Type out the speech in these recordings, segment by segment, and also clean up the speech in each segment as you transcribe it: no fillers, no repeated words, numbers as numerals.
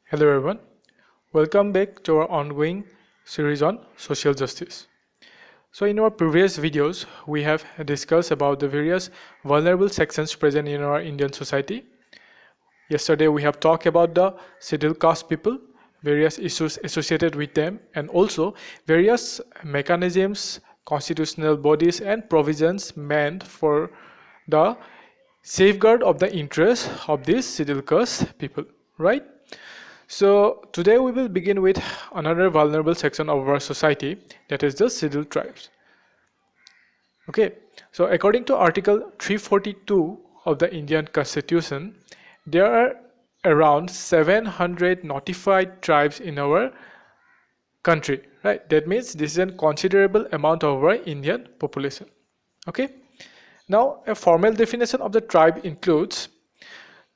Hello everyone, welcome back to our ongoing series on social justice. So in our previous videos, we have discussed about the various vulnerable sections present in our Indian society. Yesterday we have talked about the scheduled caste people, various issues associated with them, and also various mechanisms, constitutional bodies and provisions meant for the safeguard of the interests of these scheduled caste people, right? So today we will begin with another vulnerable section of our society, that is the scheduled tribes. Okay, so according to Article 342 of the Indian Constitution, there are around 700 notified tribes in our country, right? That means this is a considerable amount of our Indian population. Okay, now a formal definition of the tribe includes: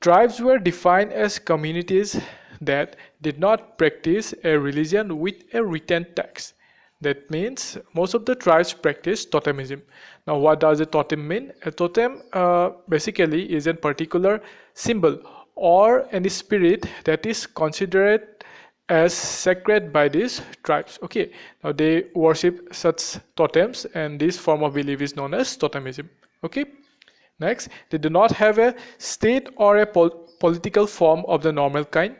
tribes were defined as communities that did not practice a religion with a written text. That means most of the tribes practice totemism. Now, what does a totem mean? A totem basically is a particular symbol or any spirit that is considered as sacred by these tribes. Okay, now they worship such totems, and this form of belief is known as totemism. Okay. Next, they do not have a state or a political form of the normal kind,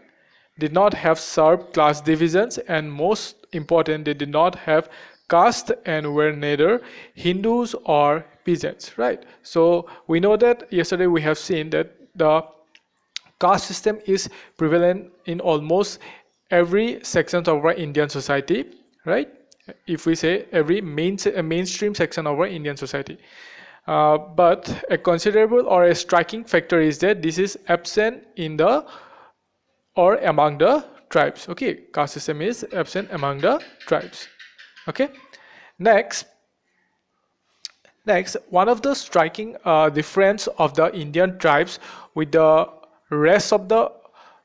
did not have sharp class divisions, and most important, they did not have caste and were neither Hindus or peasants, right? So we know that yesterday we have seen that the caste system is prevalent in almost every section of our Indian society, right? If we say every mainstream section of our Indian society. But a considerable or a striking factor is that this is absent in the or among the tribes. Okay, caste system is absent among the tribes. Okay, next one of the striking difference of the Indian tribes with the rest of the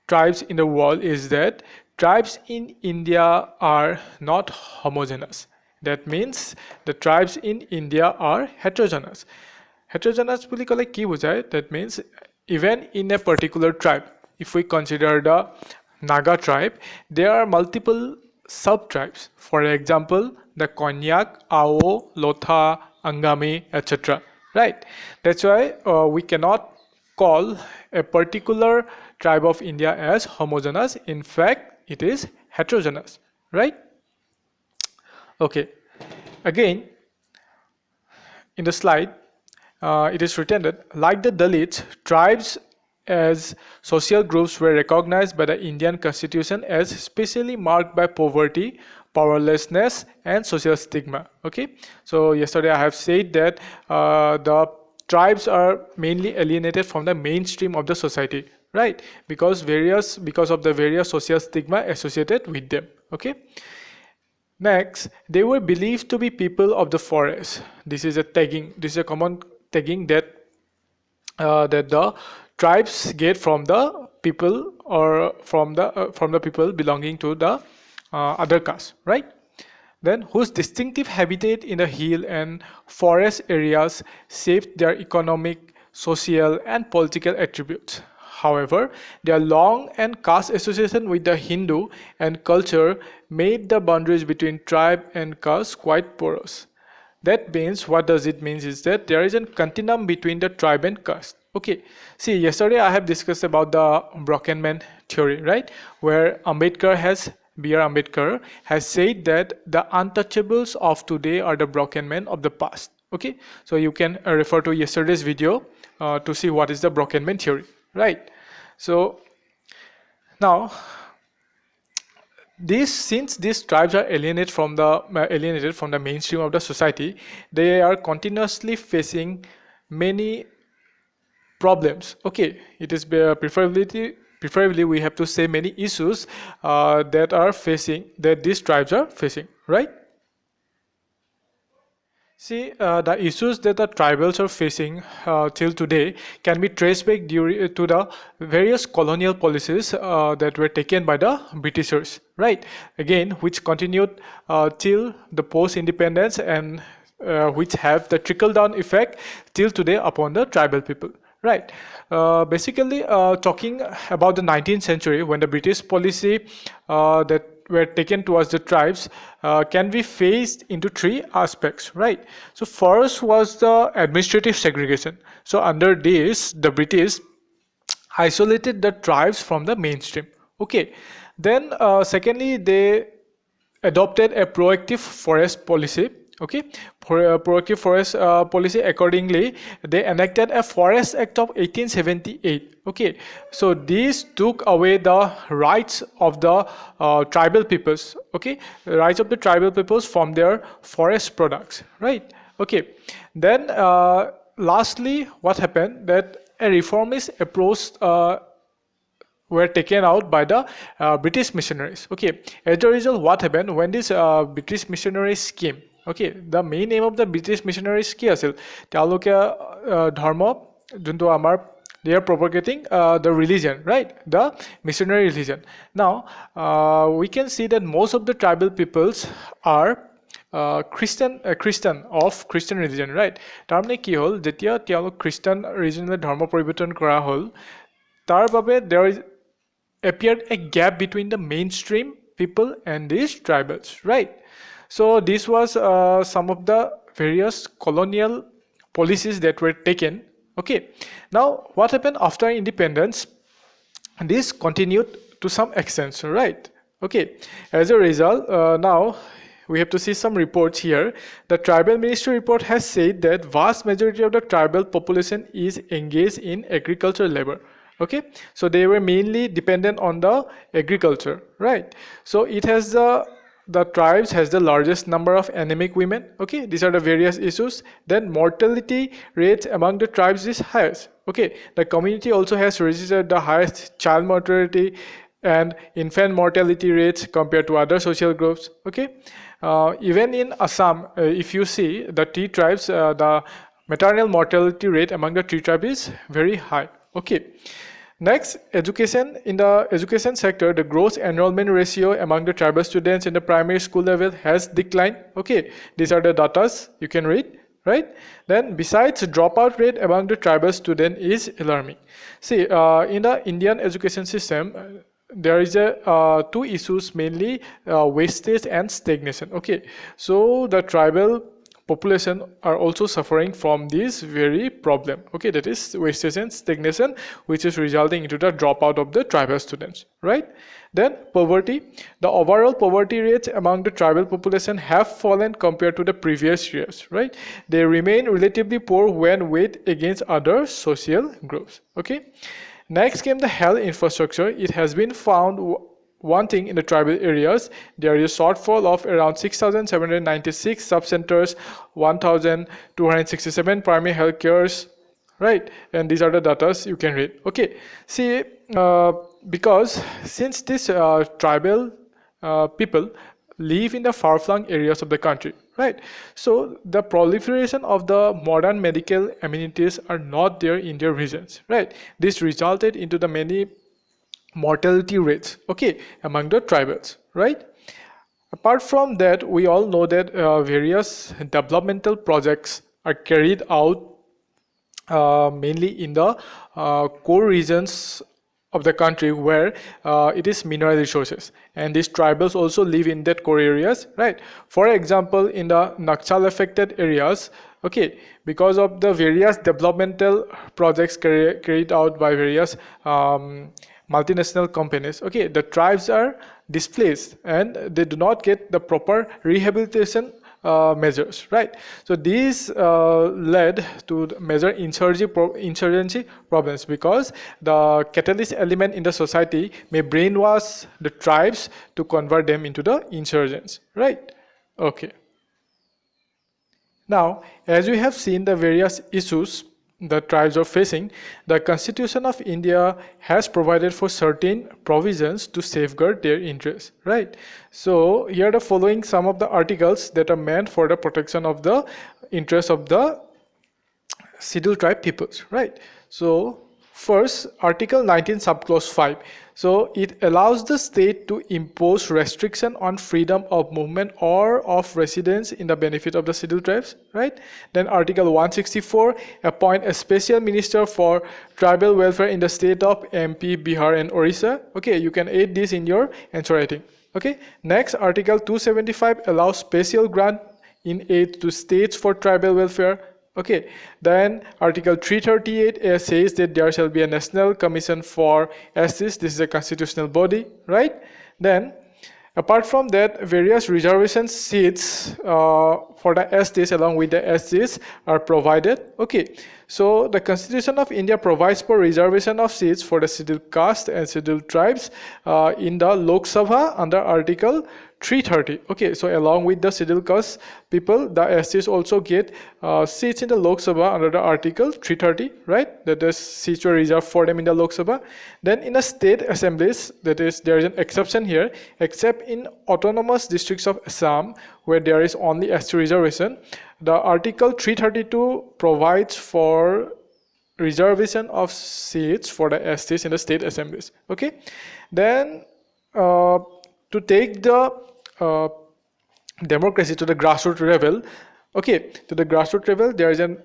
tribes in the world is that tribes in India are not homogeneous. That means the tribes in India are heterogeneous. Heterogeneous বুলি ক'লে কি বুজায়? That means even in a particular tribe, if we consider the Naga tribe, there are multiple sub-tribes. For example, the Konyak, Ao, Lotha, Angami, etc. Right? That's why we cannot call a particular tribe of India as homogeneous. In fact, it is heterogeneous. Right? Okay, again, in the slide, it is written that, like the Dalits, tribes as social groups were recognized by the Indian Constitution as especially marked by poverty, powerlessness, and social stigma. Okay, so yesterday I have said that the tribes are mainly alienated from the mainstream of the society, right? Because of the various social stigma associated with them. Okay. Next, they were believed to be people of the forest. This is a tagging. This is a common tagging that that the tribes get from the people or from the people belonging to the other caste, right? Then, whose distinctive habitat in the hill and forest areas shaped their economic, social, and political attributes. However, their long and caste association with the Hindu and culture made the boundaries between tribe and caste quite porous. That means, what does it mean is that there is a continuum between the tribe and caste. Okay, see, yesterday I have discussed about the broken man theory, right? Where B.R. Ambedkar has said that the untouchables of today are the broken men of the past. Okay, so you can refer to yesterday's video to see what is the broken man theory. Right. So now, since these tribes are alienated from the mainstream of the society, they are continuously facing many problems. Okay, it is preferably we have to say many issues that these tribes are facing. Right. See, the issues that the tribals are facing till today can be traced back to the various colonial policies that were taken by the Britishers, right? Again, which continued till the post-independence and which have the trickle-down effect till today upon the tribal people, right? Basically, talking about the 19th century, when the British policy that were taken towards the tribes can be phased into three aspects, right? So first was the administrative segregation. So under this, the British isolated the tribes from the mainstream. Okay, then secondly, they adopted a proactive forest policy. Okay, for a proactive forest policy, accordingly they enacted a forest act of 1878. Okay, so this took away the rights of the tribal peoples. Okay, the rights of the tribal peoples from their forest products, right? Okay, then lastly, what happened that a reformist approach were taken out by the British missionaries. Okay, as a result, what happened when this British missionaries came? Okay, the main aim of the British missionaries কি আছিল? তেওঁলোকে ধৰ্ম যোনটো আমাৰ they are propagating the religion, right? The missionary religion. Now, we can see that most of the tribal peoples are Christian of Christian religion, right? তাৰমানে কি হ'ল যেতিয়া তেওঁলোক খ্ৰীষ্টান ৰিজনলৈ ধৰ্ম পৰিৱৰ্তন কৰা হ'ল তাৰ বাবে there is appeared a gap between the mainstream people and these tribals, right? So this was some of the various colonial policies that were taken. Okay, now what happened after independence? This continued to some extent, right? Okay, as a result, now we have to see some reports here. The tribal ministry report has said that vast majority of the tribal population is engaged in agricultural labor. Okay, so they were mainly dependent on the agriculture, right? So it has the tribes has the largest number of anemic women. Okay, these are the various issues. Then mortality rates among the tribes is highest. Okay, the community also has registered the highest child mortality and infant mortality rates compared to other social groups. Okay, even in Assam, if you see the tea tribes, the maternal mortality rate among the tea tribes is very high. Okay, next, education. In the education sector, the gross enrollment ratio among the tribal students in the primary school level has declined. Okay, these are the datas you can read, right? Then besides, dropout rate among the tribal student is alarming. See, in the Indian education system, there is a two issues, mainly wastage and stagnation. Okay, so the tribal population are also suffering from this very problem. Okay, that is wastage and stagnation, which is resulting into the dropout of the tribal students, right? Then poverty. The overall poverty rates among the tribal population have fallen compared to the previous years, right? They remain relatively poor when weighed against other social groups. Okay, next came the health infrastructure. It has been found wanting in the tribal areas. There is a shortfall of around 6,796 sub-centers, 1,267 primary health cares, right? And these are the data you can read. Okay, see, because since this tribal people live in the far-flung areas of the country, right? So the proliferation of the modern medical amenities are not there in their regions, right? This resulted into the many mortality rates, okay, among the tribals, right? Apart from that, we all know that various developmental projects are carried out mainly in the core regions of the country where it is mineral resources, and these tribals also live in that core areas, right? For example, in the Naxal affected areas, okay, because of the various developmental projects carried out by various multinational companies, okay, the tribes are displaced and they do not get the proper rehabilitation measures, right? So these led to major insurgency problems, because the catalyst element in the society may brainwash the tribes to convert them into the insurgents, right? Okay, now as we have seen the various issues the tribes are facing, the Constitution of India has provided for certain provisions to safeguard their interests, right? So here are the following some of the articles that are meant for the protection of the interests of the scheduled tribe peoples, right? So First, Article 19 subclause 5. So it allows the state to impose restriction on freedom of movement or of residence in the benefit of the scheduled tribes, right? Then Article 164, appoint a special minister for tribal welfare in the state of MP, Bihar and Orissa. Okay, you can add this in your answer writing. Okay, next Article 275 allows special grant in aid to states for tribal welfare. Okay, then Article 338 says that there shall be a National Commission for SCs. This is a constitutional body, right? Then, apart from that, various reservation seats for the STs along with the SCs are provided. Okay, so the Constitution of India provides for reservation of seats for the scheduled caste and scheduled tribes in the Lok Sabha under Article 330. Okay, so along with the scheduled caste people, the SCs also get seats in the Lok Sabha under the Article 330, right? That is, seats were reserved for them in the Lok Sabha. Then in the state assemblies, that is, there is an exception here, except in autonomous districts of Assam, where there is only ST reservation, the Article 332 provides for reservation of seats for the STs in the state assemblies. Okay, then to take the democracy to the grassroots level, okay, to the grassroots level, there is an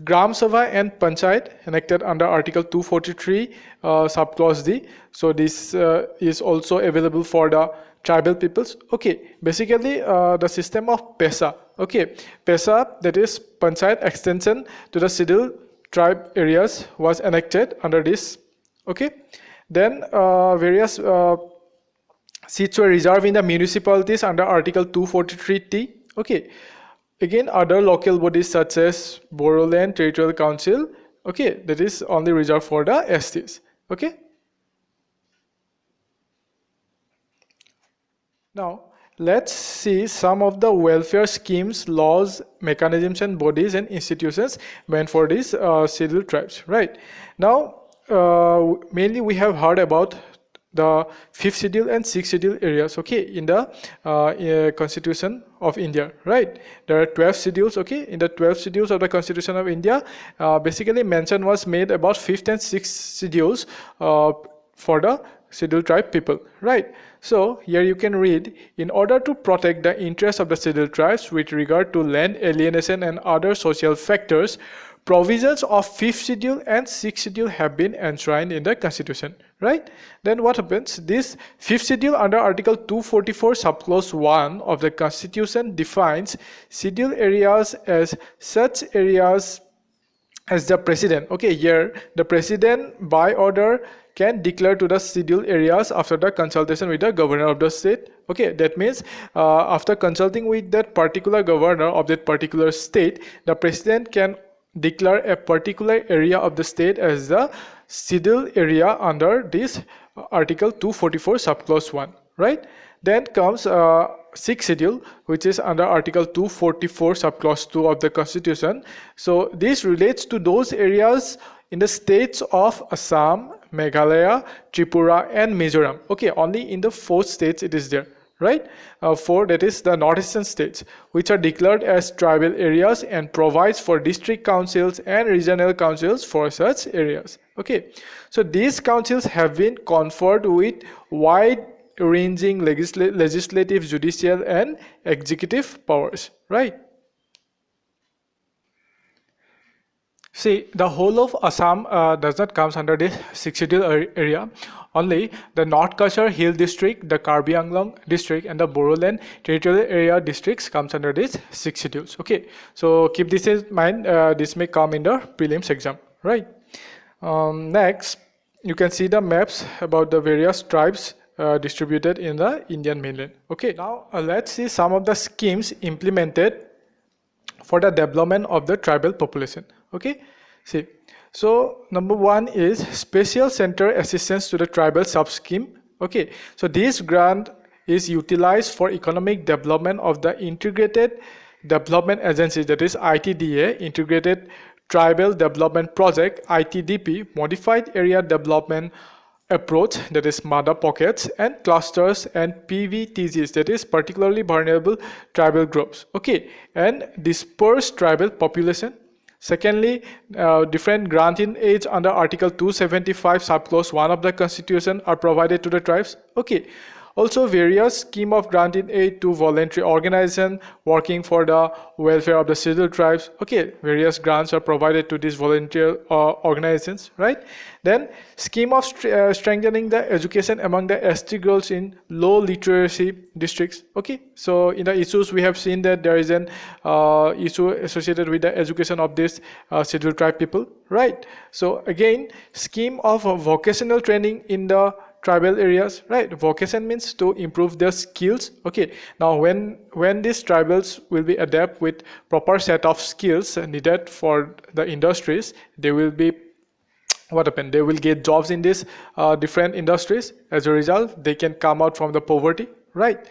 Gram Sabha and Panchayat enacted under Article 243 subclause D. So this is also available for the tribal peoples. Okay, basically the system of PESA. Okay, PESA, that is Panchayat extension to the scheduled tribe areas, was enacted under this. Okay, then various seats were reserved in the municipalities under Article 243T. Okay, again other local bodies such as Bodoland Territorial Council, okay, that is only reserved for the STs. Okay, now let's see some of the welfare schemes, laws, mechanisms and bodies and institutions meant for these scheduled tribes, right? Now mainly we have heard about the 5th schedule and 6th schedule areas, okay, in the Constitution of India, right? There are 12 schedules, okay. In the 12 schedules of the Constitution of India, basically mention was made about 5th and 6th schedules for the scheduled tribe people, right? So here you can read, in order to protect the interests of the scheduled tribes with regard to land alienation and other social factors, provisions of 5th schedule and 6th schedule have been enshrined in the Constitution, right? Then what happens? This 5th schedule under Article 244 subclause 1 of the Constitution defines scheduled areas as such areas as the President, okay, here the President by order can declare to the scheduled areas after the consultation with the governor of the state. Okay, that means after consulting with that particular governor of that particular state, the President can declare a particular area of the state as the scheduled area under this Article 244 subclause 1, right? Then comes 6th schedule, which is under Article 244 subclause 2 of the Constitution. So this relates to those areas in the states of Assam, Meghalaya, Tripura and Mizoram. Okay, only in the 4 states it is there, right? 4, that is the northeastern states, which are declared as tribal areas and provides for district councils and regional councils for such areas. Okay, so these councils have been conferred with wide-ranging legislative, judicial and executive powers, right? See, the whole of Assam does not come under this 6th schedule area. Only the North Kachar Hill district, the Karbi Anglong district and the Bodoland territorial area districts comes under this 6th schedules. Okay, so keep this in mind. This may come in the prelims exam, right? Next, you can see the maps about the various tribes distributed in the Indian mainland. Okay, now let's see some of the schemes implemented for the development of the tribal population. Okay, see, so number 1 is special center assistance to the tribal sub scheme. Okay, so this grant is utilized for economic development of the integrated development agency, that is ITDA, integrated tribal development project, ITDP, modified area development approach, that is MADA pockets and clusters, and PVTGs, that is particularly vulnerable tribal groups. Okay, and dispersed tribal population. Secondly, different granting aids under Article 275 subclause 1 of the Constitution are provided to the tribes. Okay. Also, various scheme of granting aid to voluntary organization working for the welfare of the scheduled tribes. Okay, various grants are provided to these volunteer organizations, right? Then, scheme of strengthening the education among the ST girls in low literacy districts. Okay, so in the issues we have seen that there is an issue associated with the education of these scheduled tribe people, right? So again, scheme of vocational training in the tribal areas, right? Vocation means to improve their skills. Okay, now when these tribals will be adapt with proper set of skills needed for the industries, they will be what happened, they will get jobs in these different industries. As a result, they can come out from the poverty, right?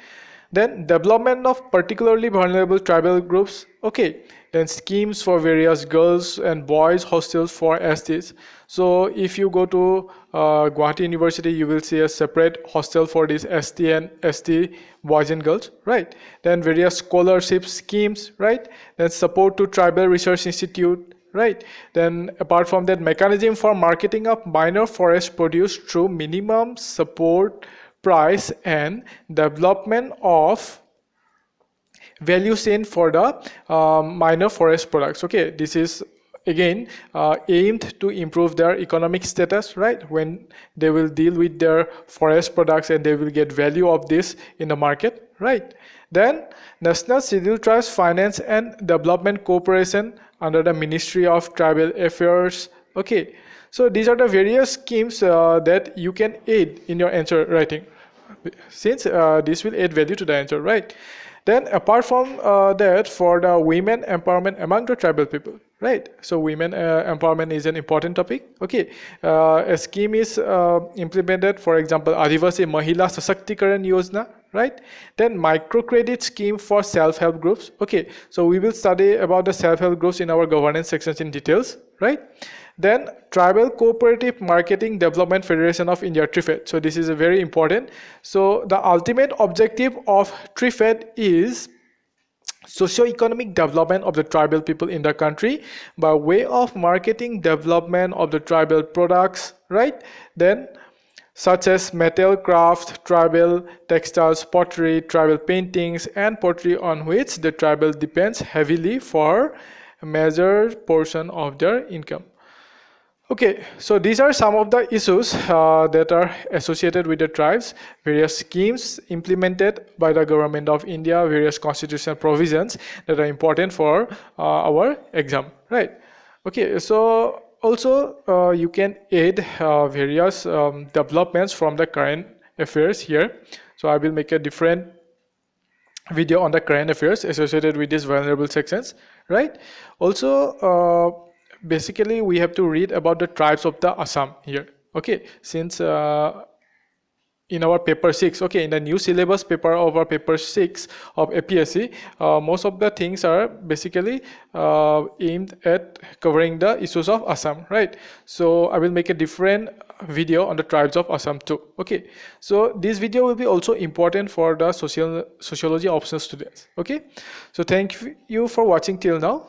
Then development of particularly vulnerable tribal groups. Okay, then schemes for various girls and boys hostels for STs. So if you go to Guwahati University, you will see a separate hostel for these ST and ST boys and girls, right? Then various scholarship schemes, right? Then support to tribal research institute, right? Then apart from that, mechanism for marketing of minor forest produce through minimum support price and development of value chain for the minor forest products. Okay, this is again aimed to improve their economic status, right? When they will deal with their forest products and they will get value of this in the market, right? Then National Scheduled Tribes Finance and Development Corporation under the Ministry of Tribal Affairs. Okay, so these are the various schemes that you can aid in your answer writing, since this will add value to the answer, right? Then apart from that, for the women empowerment among the tribal people, right? So women empowerment is an important topic. Okay, a scheme is implemented, for example, Adivasi Mahila Sasaktikaran Yojana, right? Then microcredit scheme for self-help groups. Okay, so we will study about the self-help groups in our governance sections in details, right? Then Tribal Cooperative Marketing Development Federation of India, TRIFED. So this is a very important. So the ultimate objective of TRIFED is socio-economic development of the tribal people in the country by way of marketing development of the tribal products, right? Then such as metal craft, tribal textiles, pottery, tribal paintings, and pottery on which the tribal depends heavily for a major portion of their income. Okay, so these are some of the issues that are associated with the tribes, various schemes implemented by the government of India, various constitutional provisions that are important for our exam, right? Okay, so also you can add various developments from the current affairs here. So I will make a different video on the current affairs associated with these vulnerable sections, right? Also, basically we have to read about the tribes of the Assam here. Okay, since in our paper 6, okay, in the new syllabus paper of our paper 6 of APSC, most of the things are basically aimed at covering the issues of Assam, right? So I will make a different video on the tribes of Assam too. Okay, so this video will be also important for the sociology optional students. Okay, so thank you for watching till now.